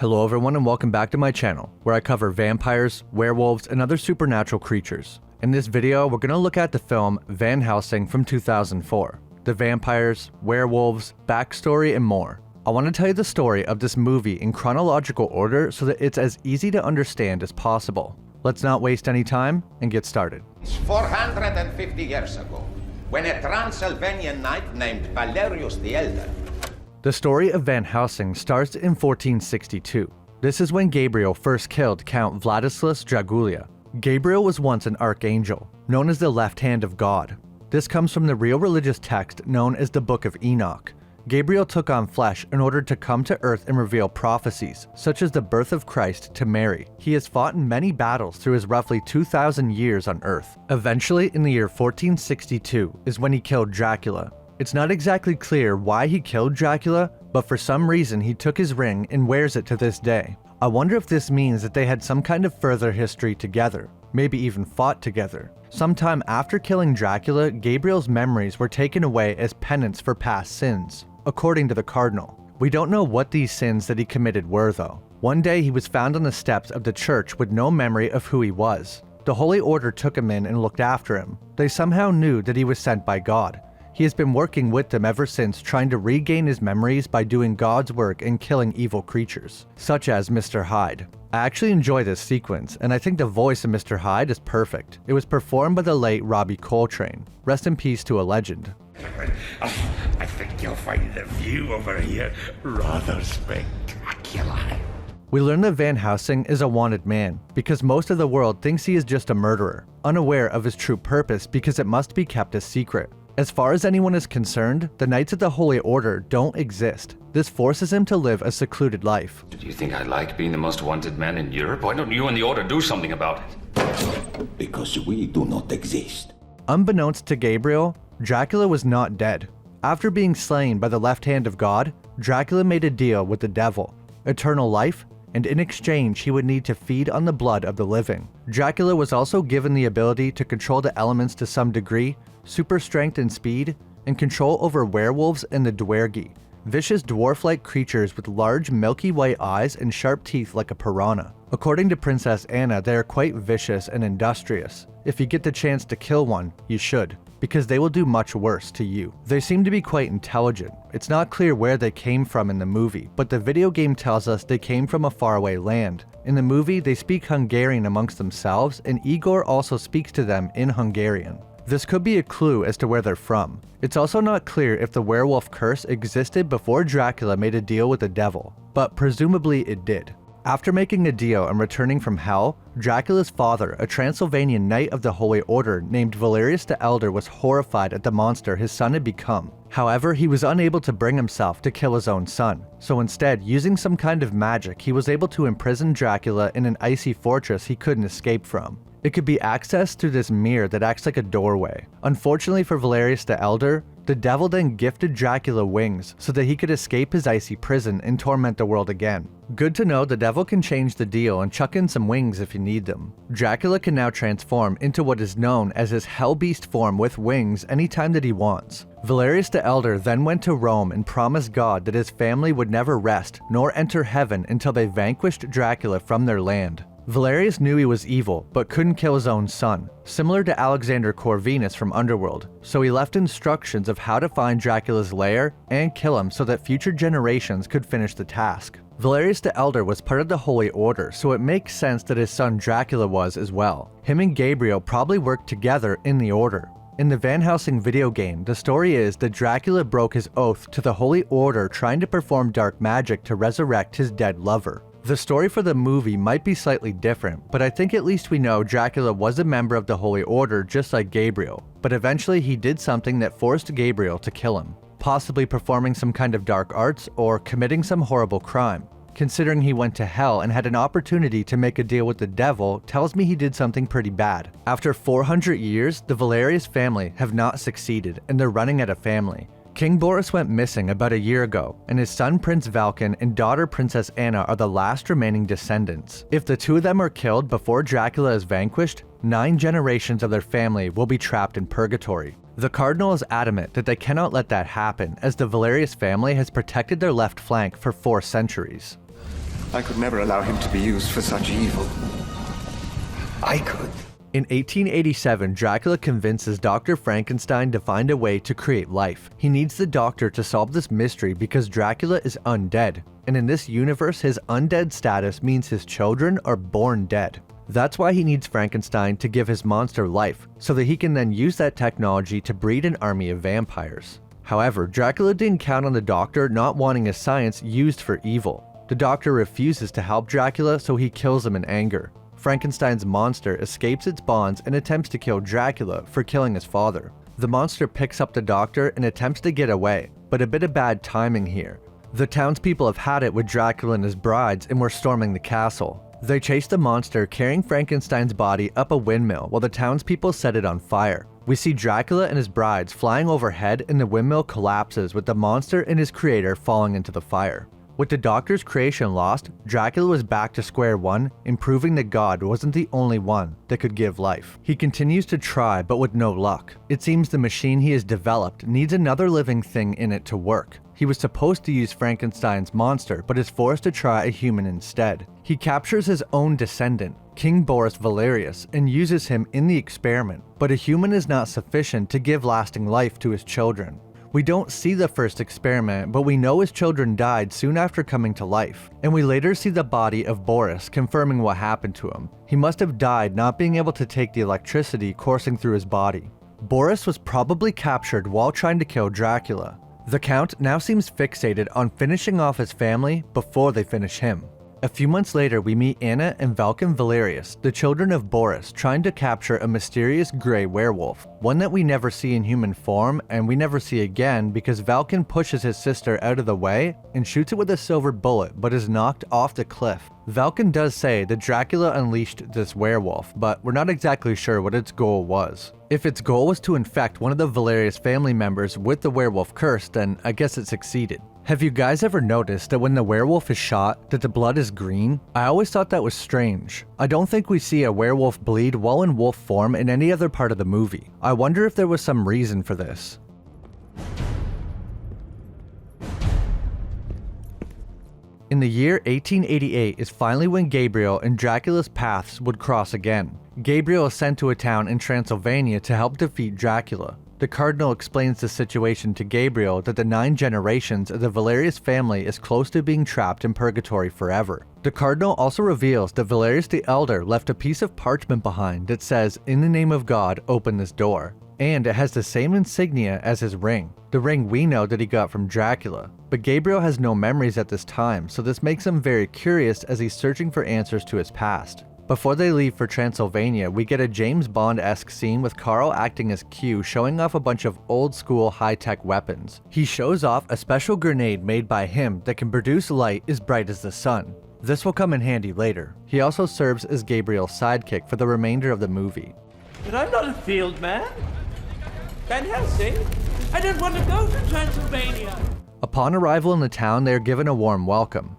Hello everyone and welcome back to my channel, where I cover vampires, werewolves, and other supernatural creatures. In this video, we're going to look at the film Van Helsing from 2004. The vampires, werewolves, backstory, and more. I want to tell you the story of this movie in chronological order so that it's as easy to understand as possible. Let's not waste any time and get started. It's 450 years ago, when a Transylvanian knight named Valerius the Elder. The story of Van Helsing starts in 1462. This is when Gabriel first killed Count Vladislas Dracula. Gabriel was once an archangel, known as the left hand of God. This comes from the real religious text known as the Book of Enoch. Gabriel took on flesh in order to come to earth and reveal prophecies, such as the birth of Christ to Mary. He has fought in many battles through his roughly 2,000 years on earth. Eventually, in the year 1462, is when he killed Dracula. It's not exactly clear why he killed Dracula, but for some reason he took his ring and wears it to this day. I wonder if this means that they had some kind of further history together, maybe even fought together. Sometime after killing Dracula, Gabriel's memories were taken away as penance for past sins, according to the cardinal. We don't know what these sins that he committed were though. One day he was found on the steps of the church with no memory of who he was. The Holy Order took him in and looked after him. They somehow knew that he was sent by God. He has been working with them ever since, trying to regain his memories by doing God's work and killing evil creatures, such as Mr. Hyde. I actually enjoy this sequence, and I think the voice of Mr. Hyde is perfect. It was performed by the late Robbie Coltrane. Rest in peace to a legend. I think you'll find the view over here rather spectacular. We learn that Van Helsing is a wanted man, because most of the world thinks he is just a murderer, unaware of his true purpose because it must be kept a secret. As far as anyone is concerned, the Knights of the Holy Order don't exist. This forces him to live a secluded life. Do you think I like being the most wanted man in Europe? Why don't you and the Order do something about it? Because we do not exist. Unbeknownst to Gabriel, Dracula was not dead. After being slain by the left hand of God, Dracula made a deal with the devil, eternal life, and in exchange he would need to feed on the blood of the living. Dracula was also given the ability to control the elements to some degree, super strength and speed, and control over werewolves and the dwergi, vicious dwarf-like creatures with large milky white eyes and sharp teeth like a piranha. According to Princess Anna, they are quite vicious and industrious. If you get the chance to kill one, you should, because they will do much worse to you. They seem to be quite intelligent. It's not clear where they came from in the movie, but the video game tells us they came from a faraway land. In the movie, they speak Hungarian amongst themselves, and Igor also speaks to them in Hungarian. This could be a clue as to where they're from. It's also not clear if the Werewolf Curse existed before Dracula made a deal with the devil, but presumably it did. After making a deal and returning from hell, Dracula's father, a Transylvanian knight of the Holy Order named Valerius the Elder, was horrified at the monster his son had become. However, he was unable to bring himself to kill his own son, so instead, using some kind of magic, he was able to imprison Dracula in an icy fortress he couldn't escape from. It could be accessed through this mirror that acts like a doorway. Unfortunately for Valerius the Elder, the devil then gifted Dracula wings so that he could escape his icy prison and torment the world again. Good to know the devil can change the deal and chuck in some wings if you need them. Dracula can now transform into what is known as his hell beast form with wings anytime that he wants. Valerius the Elder then went to Rome and promised God that his family would never rest nor enter heaven until they vanquished Dracula from their land. Valerius knew he was evil, but couldn't kill his own son, similar to Alexander Corvinus from Underworld, so he left instructions of how to find Dracula's lair and kill him so that future generations could finish the task. Valerius the Elder was part of the Holy Order, so it makes sense that his son Dracula was as well. Him and Gabriel probably worked together in the Order. In the Van Helsing video game, the story is that Dracula broke his oath to the Holy Order trying to perform dark magic to resurrect his dead lover. The story for the movie might be slightly different, but I think at least we know Dracula was a member of the Holy Order just like Gabriel, but eventually he did something that forced Gabriel to kill him, possibly performing some kind of dark arts or committing some horrible crime. Considering he went to hell and had an opportunity to make a deal with the devil tells me he did something pretty bad. After 400 years, the Valerius family have not succeeded and they're running out of family. King Boris went missing about a year ago, and his son Prince Valken and daughter Princess Anna are the last remaining descendants. If the two of them are killed before Dracula is vanquished, 9 generations of their family will be trapped in purgatory. The Cardinal is adamant that they cannot let that happen, as the Valerius family has protected their left flank for 4 centuries. I could never allow him to be used for such evil. I could. In 1887, Dracula convinces Dr. Frankenstein to find a way to create life. He needs the doctor to solve this mystery because Dracula is undead, and in this universe his undead status means his children are born dead. That's why he needs Frankenstein to give his monster life, so that he can then use that technology to breed an army of vampires. However, Dracula didn't count on the doctor not wanting his science used for evil. The doctor refuses to help Dracula, so he kills him in anger. Frankenstein's monster escapes its bonds and attempts to kill Dracula for killing his father. The monster picks up the doctor and attempts to get away, but a bit of bad timing here. The townspeople have had it with Dracula and his brides and were storming the castle. They chase the monster carrying Frankenstein's body up a windmill while the townspeople set it on fire. We see Dracula and his brides flying overhead and the windmill collapses with the monster and his creator falling into the fire. With the doctor's creation lost, Dracula was back to square one, and proving that God wasn't the only one that could give life. He continues to try, but with no luck. It seems the machine he has developed needs another living thing in it to work. He was supposed to use Frankenstein's monster, but is forced to try a human instead. He captures his own descendant, King Boris Valerius, and uses him in the experiment, but a human is not sufficient to give lasting life to his children. We don't see the first experiment, but we know his children died soon after coming to life, and we later see the body of Boris confirming what happened to him. He must have died not being able to take the electricity coursing through his body. Boris was probably captured while trying to kill Dracula. The Count now seems fixated on finishing off his family before they finish him. A few months later, we meet Anna and Vulcan Valerius, the children of Boris, trying to capture a mysterious grey werewolf, one that we never see in human form and we never see again because Vulcan pushes his sister out of the way and shoots it with a silver bullet but is knocked off the cliff. Vulcan does say that Dracula unleashed this werewolf, but we're not exactly sure what its goal was. If its goal was to infect one of the Valerius family members with the werewolf curse, then I guess it succeeded. Have you guys ever noticed that when the werewolf is shot, that the blood is green? I always thought that was strange. I don't think we see a werewolf bleed while in wolf form in any other part of the movie. I wonder if there was some reason for this. In the year 1888 is finally when Gabriel and Dracula's paths would cross again. Gabriel is sent to a town in Transylvania to help defeat Dracula. The Cardinal explains the situation to Gabriel that the 9 generations of the Valerius family is close to being trapped in purgatory forever. The Cardinal also reveals that Valerius the Elder left a piece of parchment behind that says, "In the name of God, open this door." And it has the same insignia as his ring, the ring we know that he got from Dracula. But Gabriel has no memories at this time, so this makes him very curious as he's searching for answers to his past. Before they leave for Transylvania, we get a James Bond-esque scene with Carl acting as Q, showing off a bunch of old-school high-tech weapons. He shows off a special grenade made by him that can produce light as bright as the sun. This will come in handy later. He also serves as Gabriel's sidekick for the remainder of the movie. But I'm not a field man. Van Helsing, I don't want to go to Transylvania. Upon arrival in the town, they are given a warm welcome.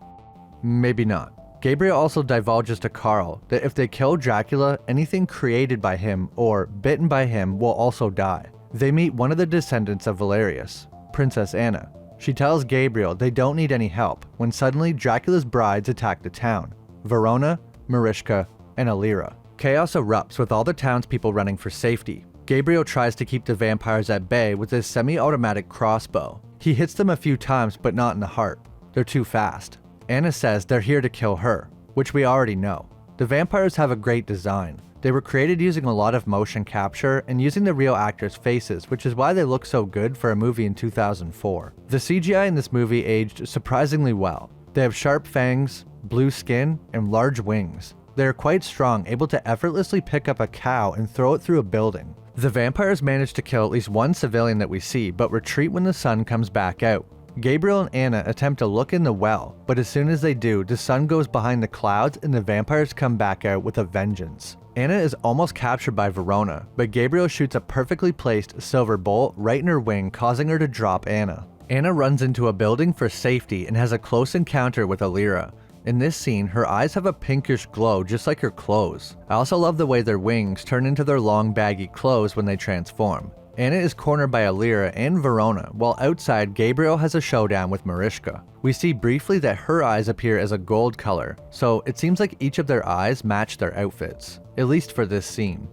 Maybe not. Gabriel also divulges to Carl that if they kill Dracula, anything created by him or bitten by him will also die. They meet one of the descendants of Valerius, Princess Anna. She tells Gabriel they don't need any help when suddenly Dracula's brides attack the town: Verona, Marischka, and Alira. Chaos erupts with all the townspeople running for safety. Gabriel tries to keep the vampires at bay with his semi-automatic crossbow. He hits them a few times but not in the heart. They're too fast. Anna says they're here to kill her, which we already know. The vampires have a great design. They were created using a lot of motion capture and using the real actors' faces, which is why they look so good for a movie in 2004. The CGI in this movie aged surprisingly well. They have sharp fangs, blue skin, and large wings. They are quite strong, able to effortlessly pick up a cow and throw it through a building. The vampires manage to kill at least one civilian that we see, but retreat when the sun comes back out. Gabriel and Anna attempt to look in the well, but as soon as they do, the sun goes behind the clouds and the vampires come back out with a vengeance. Anna is almost captured by Verona, but Gabriel shoots a perfectly placed silver bolt right in her wing, causing her to drop Anna. Anna runs into a building for safety and has a close encounter with Alira. In this scene, her eyes have a pinkish glow just like her clothes. I also love the way their wings turn into their long baggy clothes when they transform. Anna is cornered by Alira and Verona, while outside Gabriel has a showdown with Mariska. We see briefly that her eyes appear as a gold color, so it seems like each of their eyes match their outfits, at least for this scene.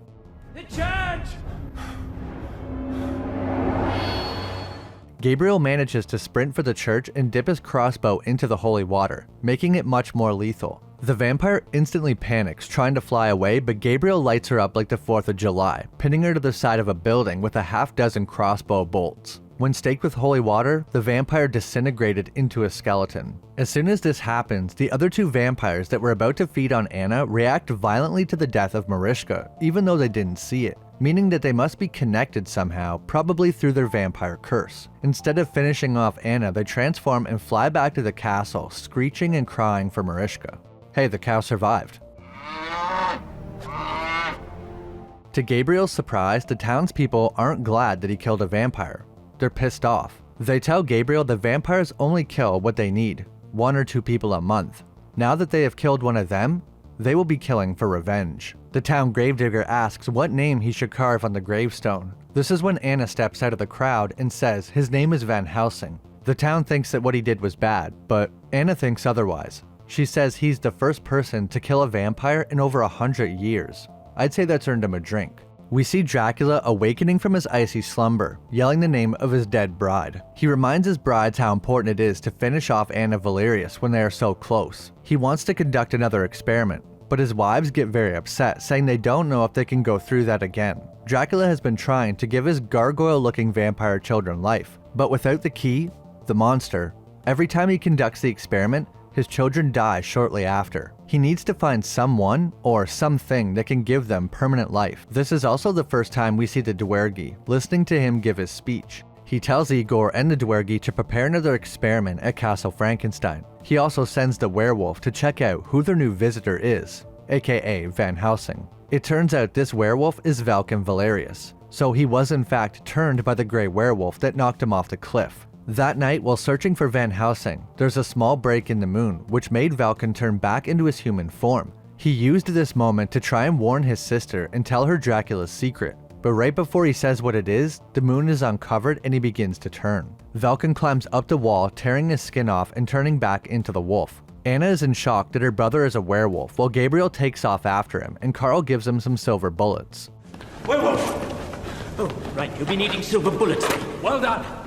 The church! Gabriel manages to sprint for the church and dip his crossbow into the holy water, making it much more lethal. The vampire instantly panics, trying to fly away, but Gabriel lights her up like the 4th of July, pinning her to the side of a building with a half-dozen crossbow bolts. When staked with holy water, the vampire disintegrated into a skeleton. As soon as this happens, the other two vampires that were about to feed on Anna react violently to the death of Mariska, even though they didn't see it, meaning that they must be connected somehow, probably through their vampire curse. Instead of finishing off Anna, they transform and fly back to the castle, screeching and crying for Mariska. Hey, the cow survived. To Gabriel's surprise, the townspeople aren't glad that he killed a vampire. They're pissed off. They tell Gabriel that vampires only kill what they need, 1 or 2 people a month. Now that they have killed one of them, they will be killing for revenge. The town gravedigger asks what name he should carve on the gravestone. This is when Anna steps out of the crowd and says his name is Van Helsing. The town thinks that what he did was bad, but Anna thinks otherwise. She says he's the first person to kill a vampire in over 100 years. I'd say that's earned him a drink. We see Dracula awakening from his icy slumber, yelling the name of his dead bride. He reminds his brides how important it is to finish off Anna Valerius when they are so close. He wants to conduct another experiment, but his wives get very upset, saying they don't know if they can go through that again. Dracula has been trying to give his gargoyle-looking vampire children life, but without the key, the monster, every time he conducts the experiment, his children die shortly after. He needs to find someone or something that can give them permanent life. This is also the first time we see the Dwergi, listening to him give his speech. He tells Igor and the Dwergi to prepare another experiment at Castle Frankenstein. He also sends the werewolf to check out who their new visitor is, aka Van Helsing. It turns out this werewolf is Vulcan Valerius, so he was in fact turned by the grey werewolf that knocked him off the cliff. That night, while searching for Van Helsing, there's a small break in the moon, which made Vulcan turn back into his human form. He used this moment to try and warn his sister and tell her Dracula's secret. But right before he says what it is, the moon is uncovered and he begins to turn. Vulcan climbs up the wall, tearing his skin off and turning back into the wolf. Anna is in shock that her brother is a werewolf, while Gabriel takes off after him, and Carl gives him some silver bullets. Werewolf! Oh, right, you'll be needing silver bullets. Well done!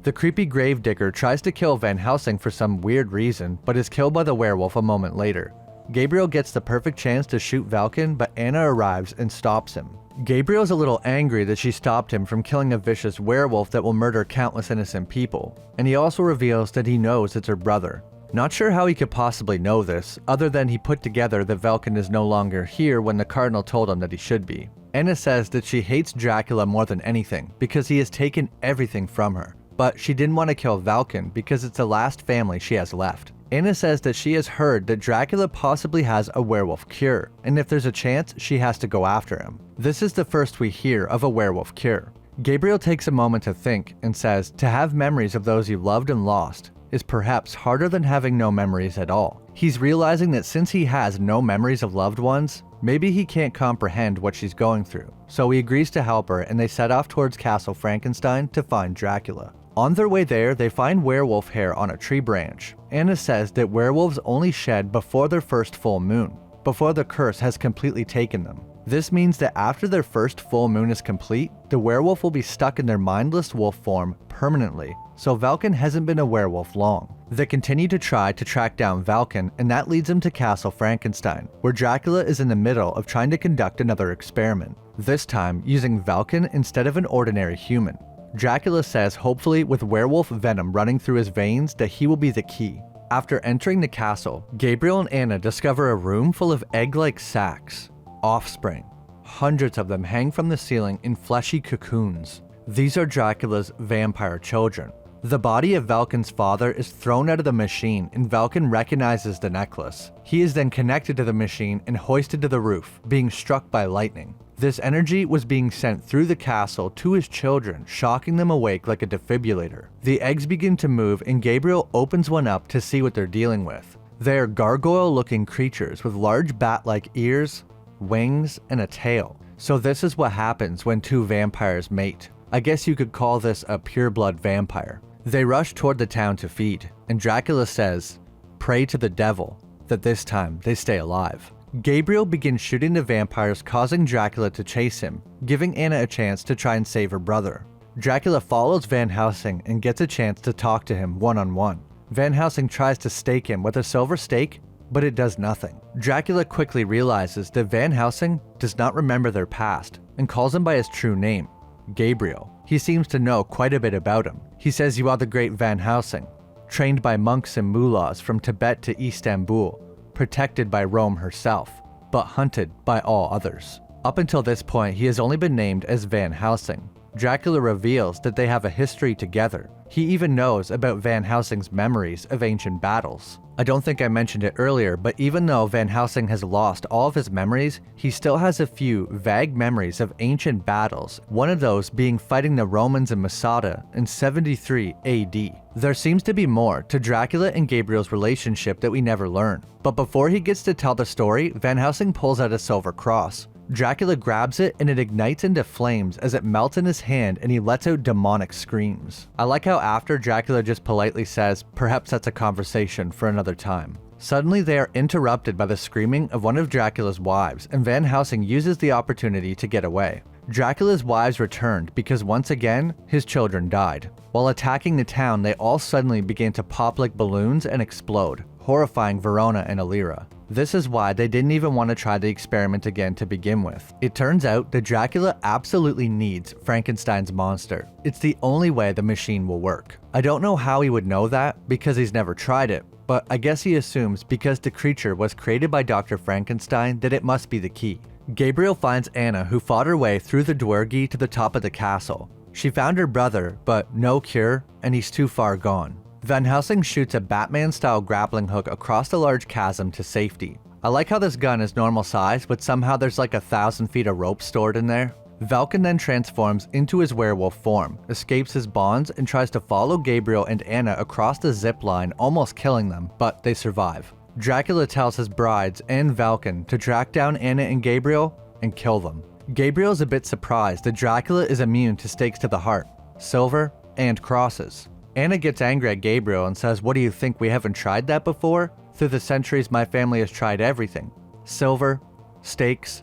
The creepy gravedigger tries to kill Van Helsing for some weird reason, but is killed by the werewolf a moment later. Gabriel gets the perfect chance to shoot Vulcan, but Anna arrives and stops him. Gabriel's a little angry that she stopped him from killing a vicious werewolf that will murder countless innocent people, and he also reveals that he knows it's her brother. Not sure how he could possibly know this, other than he put together that Vulcan is no longer here when the Cardinal told him that he should be. Anna says that she hates Dracula more than anything, because he has taken everything from her. But she didn't want to kill Vulcan because it's the last family she has left. Anna says that she has heard that Dracula possibly has a werewolf cure, and if there's a chance, she has to go after him. This is the first we hear of a werewolf cure. Gabriel takes a moment to think and says to have memories of those you loved and lost is perhaps harder than having no memories at all. He's realizing that since he has no memories of loved ones, maybe he can't comprehend what she's going through. So he agrees to help her and they set off towards Castle Frankenstein to find Dracula. On their way there, they find werewolf hair on a tree branch. Anna says that werewolves only shed before their first full moon, before the curse has completely taken them. This means that after their first full moon is complete, the werewolf will be stuck in their mindless wolf form permanently, so Vulcan hasn't been a werewolf long. They continue to try to track down Vulcan, and that leads them to Castle Frankenstein, where Dracula is in the middle of trying to conduct another experiment, this time using Vulcan instead of an ordinary human. Dracula says hopefully with werewolf venom running through his veins that he will be the key. After entering the castle, Gabriel and Anna discover a room full of egg-like sacs, offspring. Hundreds of them hang from the ceiling in fleshy cocoons. These are Dracula's vampire children. The body of Vulcan's father is thrown out of the machine and Vulcan recognizes the necklace. He is then connected to the machine and hoisted to the roof, being struck by lightning. This energy was being sent through the castle to his children, shocking them awake like a defibrillator. The eggs begin to move and Gabriel opens one up to see what they're dealing with. They are gargoyle-looking creatures with large bat-like ears, wings, and a tail. So this is what happens when two vampires mate. I guess you could call this a pureblood vampire. They rush toward the town to feed, and Dracula says, "Pray to the devil that this time they stay alive." Gabriel begins shooting the vampires, causing Dracula to chase him, giving Anna a chance to try and save her brother. Dracula follows Van Helsing and gets a chance to talk to him one-on-one. Van Helsing tries to stake him with a silver stake, but it does nothing. Dracula quickly realizes that Van Helsing does not remember their past and calls him by his true name, Gabriel. He seems to know quite a bit about him. He says, "You are the great Van Helsing, trained by monks and mullahs from Tibet to Istanbul, protected by Rome herself, but hunted by all others." Up until this point, he has only been named as Van Helsing. Dracula reveals that they have a history together. He even knows about Van Helsing's memories of ancient battles. I don't think I mentioned it earlier, but even though Van Helsing has lost all of his memories, he still has a few vague memories of ancient battles, one of those being fighting the Romans in Masada in 73 AD. There seems to be more to Dracula and Gabriel's relationship that we never learn. But before he gets to tell the story, Van Helsing pulls out a silver cross. Dracula grabs it and it ignites into flames as it melts in his hand and he lets out demonic screams. I like how after Dracula just politely says, "Perhaps that's a conversation for another time." Suddenly they are interrupted by the screaming of one of Dracula's wives, and Van Helsing uses the opportunity to get away. Dracula's wives returned because once again, his children died. While attacking the town, they all suddenly began to pop like balloons and explode, horrifying Verona and Illyria. This is why they didn't even want to try the experiment again to begin with. It turns out that Dracula absolutely needs Frankenstein's monster. It's the only way the machine will work. I don't know how he would know that because he's never tried it, but I guess he assumes because the creature was created by Dr. Frankenstein that it must be the key. Gabriel finds Anna, who fought her way through the Dwergi to the top of the castle. She found her brother, but no cure, and he's too far gone. Van Helsing shoots a Batman-style grappling hook across the large chasm to safety. I like how this gun is normal size, but somehow there's like 1,000 feet of rope stored in there. Vulcan then transforms into his werewolf form, escapes his bonds, and tries to follow Gabriel and Anna across the zip line, almost killing them, but they survive. Dracula tells his brides and Vulcan to track down Anna and Gabriel and kill them. Gabriel is a bit surprised that Dracula is immune to stakes to the heart, silver, and crosses. Anna gets angry at Gabriel and says, "What do you think, we haven't tried that before? Through the centuries, my family has tried everything. Silver, stakes,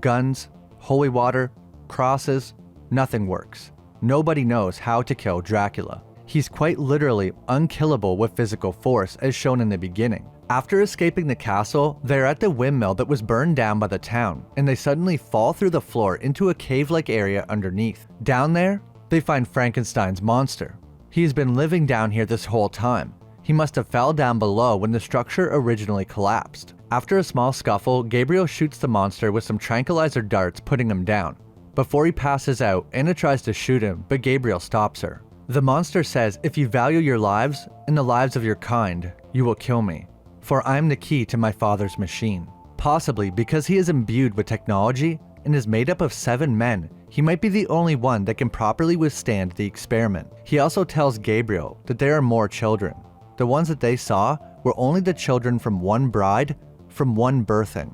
guns, holy water, crosses, nothing works. Nobody knows how to kill Dracula. He's quite literally unkillable with physical force, as shown in the beginning." After escaping the castle, they're at the windmill that was burned down by the town, and they suddenly fall through the floor into a cave-like area underneath. Down there, they find Frankenstein's monster. He's been living down here this whole time. He must have fell down below when the structure originally collapsed. After a small scuffle, Gabriel shoots the monster with some tranquilizer darts, putting him down. Before he passes out, Anna tries to shoot him, but Gabriel stops her. The monster says, "If you value your lives and the lives of your kind, you will kill me, for I am the key to my father's machine." Possibly because he is imbued with technology and is made up of 7 men, he might be the only one that can properly withstand the experiment. He also tells Gabriel that there are more children. The ones that they saw were only the children from one bride, from one birthing.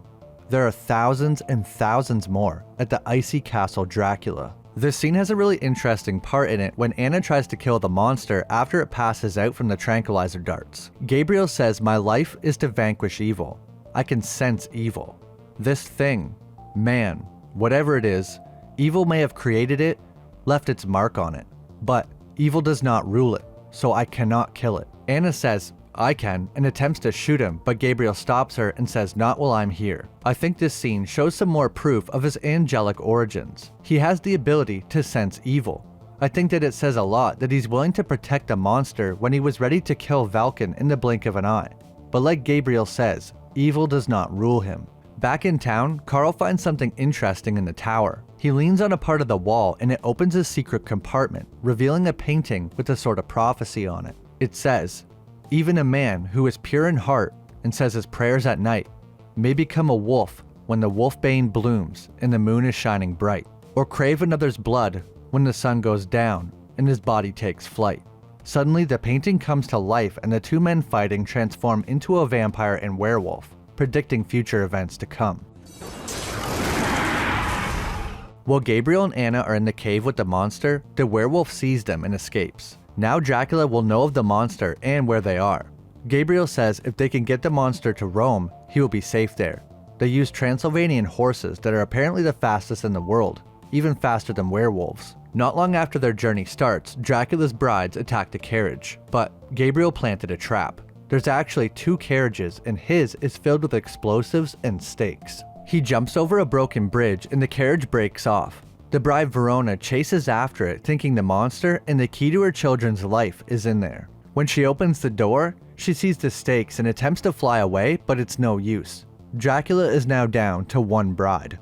There are thousands and thousands more at the icy castle Dracula. This scene has a really interesting part in it when Anna tries to kill the monster after it passes out from the tranquilizer darts. Gabriel says, "My life is to vanquish evil. I can sense evil. This thing, man, whatever it is, evil may have created it, left its mark on it, but evil does not rule it, so I cannot kill it." Anna says, "I can," and attempts to shoot him, but Gabriel stops her and says, "Not while I'm here." I think this scene shows some more proof of his angelic origins. He has the ability to sense evil. I think that it says a lot that he's willing to protect the monster when he was ready to kill Vulcan in the blink of an eye. But like Gabriel says, evil does not rule him. Back in town, Carl finds something interesting in the tower. He leans on a part of the wall and it opens a secret compartment, revealing a painting with a sort of prophecy on it. It says, "Even a man who is pure in heart and says his prayers at night may become a wolf when the wolfbane blooms and the moon is shining bright, or crave another's blood when the sun goes down and his body takes flight." Suddenly, the painting comes to life and the 2 men fighting transform into a vampire and werewolf, predicting future events to come. While Gabriel and Anna are in the cave with the monster, the werewolf sees them and escapes. Now Dracula will know of the monster and where they are. Gabriel says if they can get the monster to Rome, he will be safe there. They use Transylvanian horses that are apparently the fastest in the world, even faster than werewolves. Not long after their journey starts, Dracula's brides attack the carriage, but Gabriel planted a trap. There's actually 2 carriages and his is filled with explosives and stakes. He jumps over a broken bridge and the carriage breaks off. The bride Verona chases after it thinking the monster and the key to her children's life is in there. When she opens the door, she sees the stakes and attempts to fly away, but it's no use. Dracula is now down to 1 bride.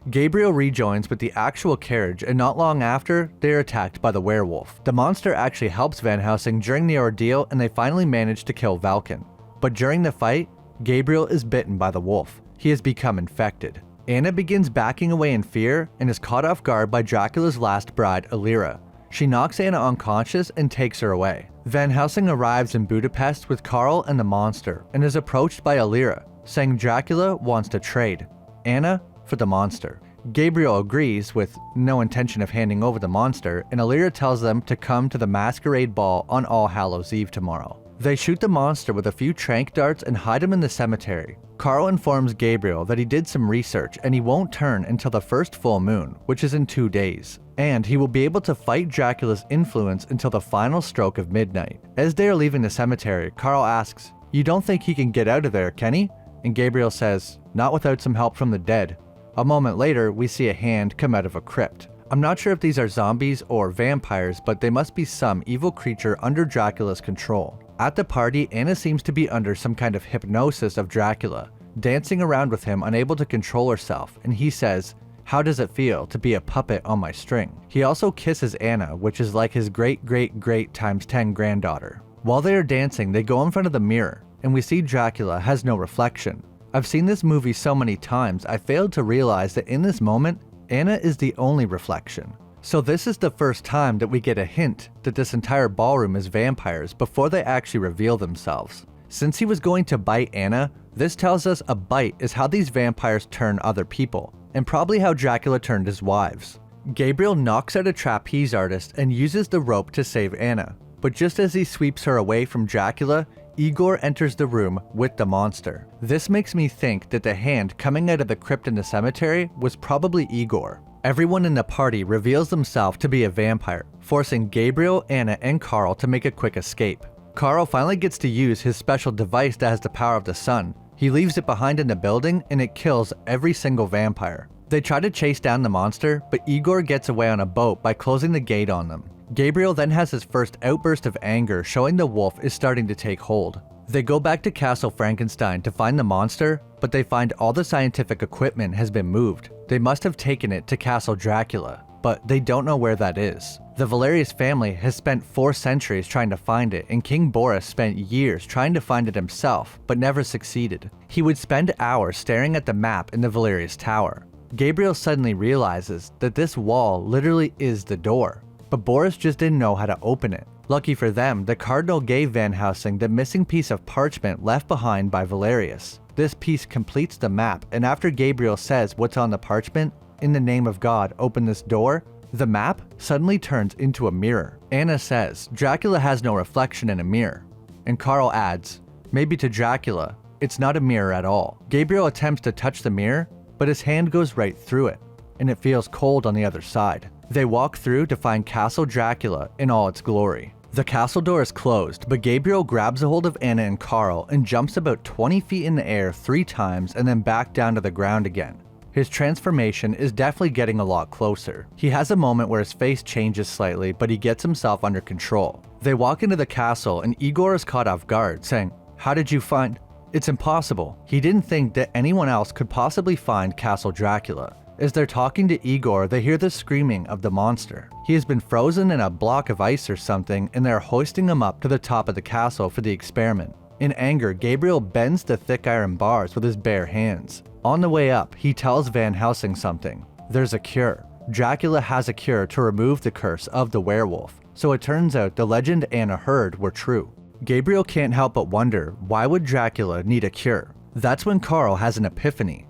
Gabriel rejoins with the actual carriage, and not long after, they are attacked by the werewolf. The monster actually helps Van Helsing during the ordeal and they finally manage to kill Valken. But during the fight, Gabriel is bitten by the wolf. He has become infected. Anna begins backing away in fear and is caught off guard by Dracula's last bride, Illyra. She knocks Anna unconscious and takes her away. Van Helsing arrives in Budapest with Karl and the monster and is approached by Illyra, saying Dracula wants to trade Anna for the monster. Gabriel agrees with no intention of handing over the monster, and Illyra tells them to come to the Masquerade Ball on All Hallows Eve tomorrow. They shoot the monster with a few tranq darts and hide him in the cemetery. Karl informs Gabriel that he did some research and he won't turn until the first full moon, which is in 2 days, and he will be able to fight Dracula's influence until the final stroke of midnight. As they are leaving the cemetery, Karl asks, "You don't think he can get out of there, can he?" And Gabriel says, "Not without some help from the dead." A moment later, we see a hand come out of a crypt. I'm not sure if these are zombies or vampires, but they must be some evil creature under Dracula's control. At the party, Anna seems to be under some kind of hypnosis of Dracula, dancing around with him, unable to control herself, and he says, "How does it feel to be a puppet on my string?" He also kisses Anna, which is like his great times 10 granddaughter. While they are dancing, they go in front of the mirror, and we see Dracula has no reflection. I've seen this movie so many times, I failed to realize that in this moment, Anna is the only reflection. So this is the first time that we get a hint that this entire ballroom is vampires before they actually reveal themselves. Since he was going to bite Anna, this tells us a bite is how these vampires turn other people, and probably how Dracula turned his wives. Gabriel knocks out a trapeze artist and uses the rope to save Anna, but just as he sweeps her away from Dracula, Igor enters the room with the monster. This makes me think that the hand coming out of the crypt in the cemetery was probably Igor. Everyone in the party reveals themselves to be a vampire, forcing Gabriel, Anna, and Karl to make a quick escape. Karl finally gets to use his special device that has the power of the sun. He leaves it behind in the building and it kills every single vampire. They try to chase down the monster, but Igor gets away on a boat by closing the gate on them. Gabriel then has his first outburst of anger, showing the wolf is starting to take hold. They go back to Castle Frankenstein to find the monster, but they find all the scientific equipment has been moved. They must have taken it to Castle Dracula, but they don't know where that is. The Valerius family has spent 4 centuries trying to find it, and King Boris spent years trying to find it himself, but never succeeded. He would spend hours staring at the map in the Valerius Tower. Gabriel suddenly realizes that this wall literally is the door, but Boris just didn't know how to open it. Lucky for them, the Cardinal gave Van Helsing the missing piece of parchment left behind by Valerius. This piece completes the map, and after Gabriel says what's on the parchment, "In the name of God, open this door," the map suddenly turns into a mirror. Anna says Dracula has no reflection in a mirror, and Karl adds, "Maybe to Dracula, it's not a mirror at all." Gabriel attempts to touch the mirror, but his hand goes right through it, and it feels cold on the other side. They walk through to find Castle Dracula in all its glory. The castle door is closed, but Gabriel grabs a hold of Anna and Karl and jumps about 20 feet in the air 3 times and then back down to the ground again. His transformation is definitely getting a lot closer. He has a moment where his face changes slightly, but he gets himself under control. They walk into the castle and Igor is caught off guard, saying, "How did you find?" It's impossible. He didn't think that anyone else could possibly find Castle Dracula. As they're talking to Igor, they hear the screaming of the monster. He has been frozen in a block of ice or something, and they're hoisting him up to the top of the castle for the experiment. In anger, Gabriel bends the thick iron bars with his bare hands. On the way up, he tells Van Helsing something. There's a cure. Dracula has a cure to remove the curse of the werewolf. So it turns out the legend Anna heard were true. Gabriel can't help but wonder, why would Dracula need a cure? That's when Carl has an epiphany.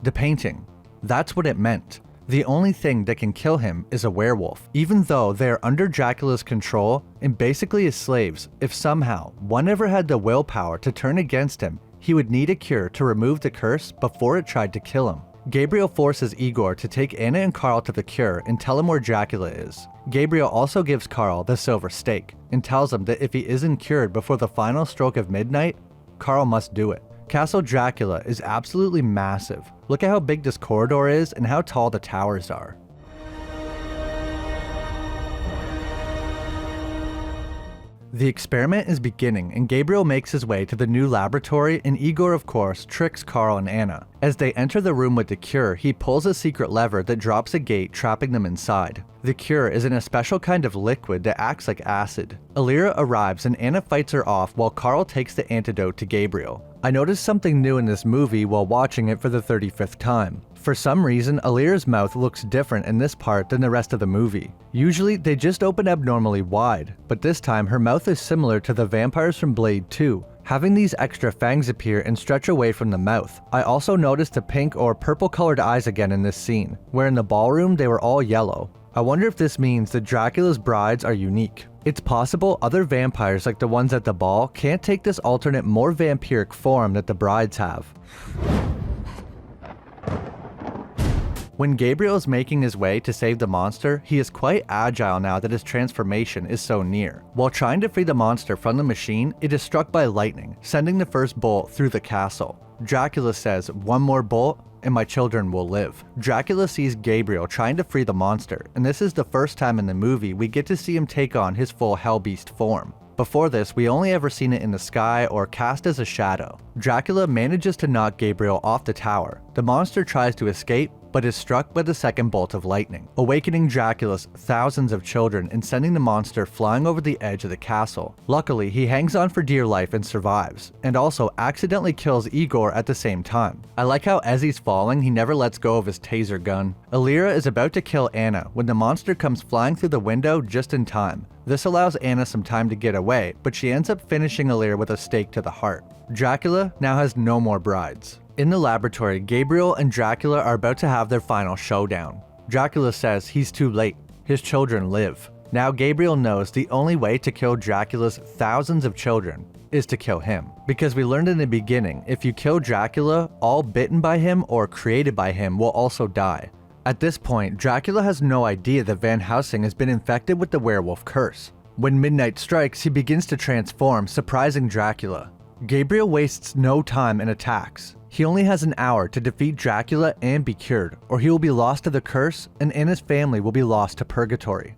The painting. That's what it meant. The only thing that can kill him is a werewolf, even though they are under Dracula's control and basically his slaves. If somehow one ever had the willpower to turn against him, he would need a cure to remove the curse before it tried to kill him. Gabriel forces Igor to take Anna and Carl to the cure and tell him where Dracula is. Gabriel also gives Carl the silver stake and tells him that if he isn't cured before the final stroke of midnight, Carl must do it. Castle Dracula is absolutely massive. Look at how big this corridor is and how tall the towers are. The experiment is beginning and Gabriel makes his way to the new laboratory and Igor of course tricks Carl and Anna. As they enter the room with the cure, he pulls a secret lever that drops a gate trapping them inside. The cure is in a special kind of liquid that acts like acid. Alira arrives and Anna fights her off while Carl takes the antidote to Gabriel. I noticed something new in this movie while watching it for the 35th time. For some reason, Alira's mouth looks different in this part than the rest of the movie. Usually, they just open abnormally wide, but this time her mouth is similar to the vampires from Blade 2, having these extra fangs appear and stretch away from the mouth. I also noticed the pink or purple colored eyes again in this scene, where in the ballroom they were all yellow. I wonder if this means that Dracula's brides are unique. It's possible other vampires like the ones at the ball can't take this alternate more vampiric form that the brides have. When Gabriel is making his way to save the monster, he is quite agile now that his transformation is so near. While trying to free the monster from the machine, it is struck by lightning, sending the first bolt through the castle. Dracula says, "One more bolt and my children will live." Dracula sees Gabriel trying to free the monster, and this is the first time in the movie we get to see him take on his full Hellbeast form. Before this, we only ever seen it in the sky or cast as a shadow. Dracula manages to knock Gabriel off the tower. The monster tries to escape, but is struck by the second bolt of lightning, awakening Dracula's thousands of children and sending the monster flying over the edge of the castle. Luckily, he hangs on for dear life and survives, and also accidentally kills Igor at the same time. I like how as he's falling, he never lets go of his taser gun. Alira is about to kill Anna when the monster comes flying through the window just in time. This allows Anna some time to get away, but she ends up finishing Alira with a stake to the heart. Dracula now has no more brides. In the laboratory, Gabriel and Dracula are about to have their final showdown. Dracula says he's too late. His children live. Now Gabriel knows the only way to kill Dracula's thousands of children is to kill him. Because we learned in the beginning, if you kill Dracula, all bitten by him or created by him will also die. At this point, Dracula has no idea that Van Helsing has been infected with the Werewolf Curse. When midnight strikes, he begins to transform, surprising Dracula. Gabriel wastes no time and attacks. He only has an hour to defeat Dracula and be cured, or he will be lost to the curse and Anna's family will be lost to purgatory.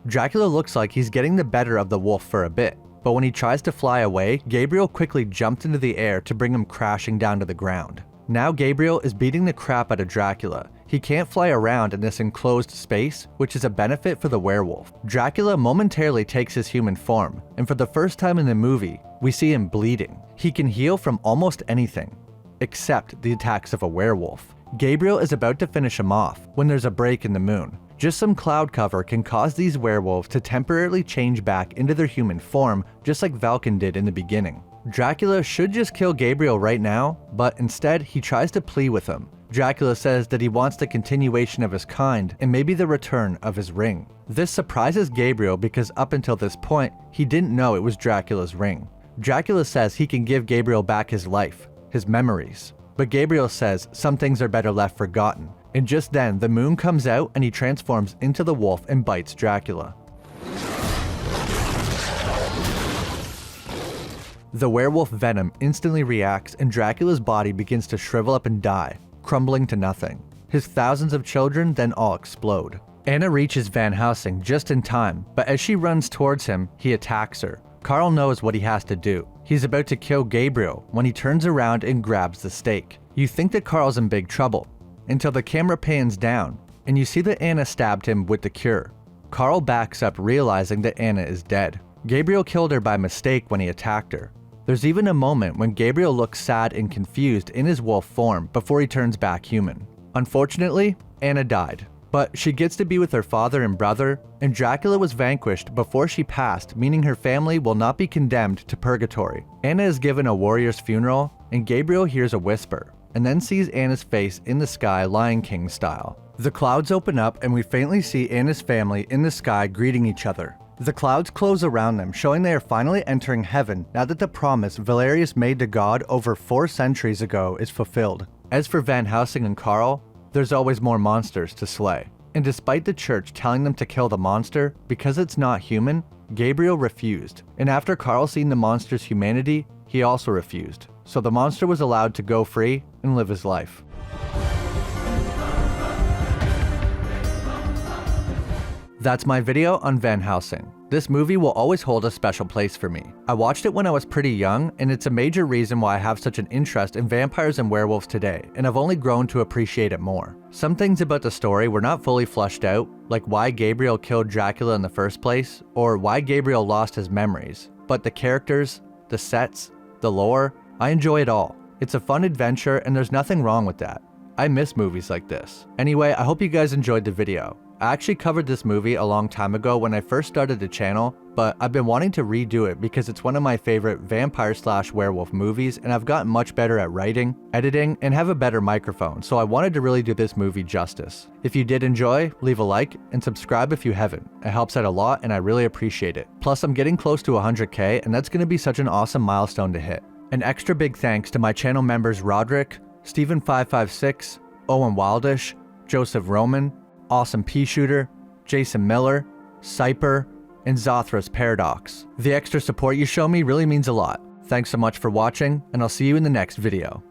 Dracula looks like he's getting the better of the wolf for a bit, but when he tries to fly away, Gabriel quickly jumps into the air to bring him crashing down to the ground. Now Gabriel is beating the crap out of Dracula. He can't fly around in this enclosed space, which is a benefit for the werewolf. Dracula momentarily takes his human form, and for the first time in the movie, we see him bleeding. He can heal from almost anything, except the attacks of a werewolf. Gabriel is about to finish him off when there's a break in the moon. Just some cloud cover can cause these werewolves to temporarily change back into their human form, just like Valken did in the beginning. Dracula should just kill Gabriel right now, but instead he tries to plead with him. Dracula says that he wants the continuation of his kind and maybe the return of his ring. This surprises Gabriel because up until this point, he didn't know it was Dracula's ring. Dracula says he can give Gabriel back his life, his memories. But Gabriel says some things are better left forgotten. And just then, the moon comes out and he transforms into the wolf and bites Dracula. The werewolf venom instantly reacts and Dracula's body begins to shrivel up and die, crumbling to nothing. His thousands of children then all explode. Anna reaches Van Helsing just in time, but as she runs towards him, he attacks her. Carl knows what he has to do. He's about to kill Gabriel when he turns around and grabs the stake. You think that Carl's in big trouble, until the camera pans down and you see that Anna stabbed him with the cure. Carl backs up realizing that Anna is dead. Gabriel killed her by mistake when he attacked her. There's even a moment when Gabriel looks sad and confused in his wolf form before he turns back human. Unfortunately, Anna died. But she gets to be with her father and brother, and Dracula was vanquished before she passed, meaning her family will not be condemned to purgatory. Anna is given a warrior's funeral, and Gabriel hears a whisper, and then sees Anna's face in the sky, Lion King style. The clouds open up and we faintly see Anna's family in the sky greeting each other. The clouds close around them, showing they are finally entering heaven now that the promise Valerius made to God over 4 centuries ago is fulfilled. As for Van Helsing and Carl, there's always more monsters to slay. And despite the church telling them to kill the monster, because it's not human, Gabriel refused. And after Carl seen the monster's humanity, he also refused. So the monster was allowed to go free and live his life. That's my video on Van Helsing. This movie will always hold a special place for me. I watched it when I was pretty young, and it's a major reason why I have such an interest in vampires and werewolves today, and I've only grown to appreciate it more. Some things about the story were not fully fleshed out, like why Gabriel killed Dracula in the first place, or why Gabriel lost his memories. But the characters, the sets, the lore, I enjoy it all. It's a fun adventure, and there's nothing wrong with that. I miss movies like this. Anyway, I hope you guys enjoyed the video. I actually covered this movie a long time ago when I first started the channel, but I've been wanting to redo it because it's one of my favorite vampire/werewolf movies, and I've gotten much better at writing, editing, and have a better microphone, so I wanted to really do this movie justice. If you did enjoy, leave a like and subscribe if you haven't. It helps out a lot and I really appreciate it. Plus, I'm getting close to 100k, and that's going to be such an awesome milestone to hit. An extra big thanks to my channel members Roderick, Steven556, Owen Wildish, Joseph Roman, Awesome Pea Shooter, Jason Miller, Cyper, and Zothra's Paradox. The extra support you show me really means a lot. Thanks so much for watching, and I'll see you in the next video.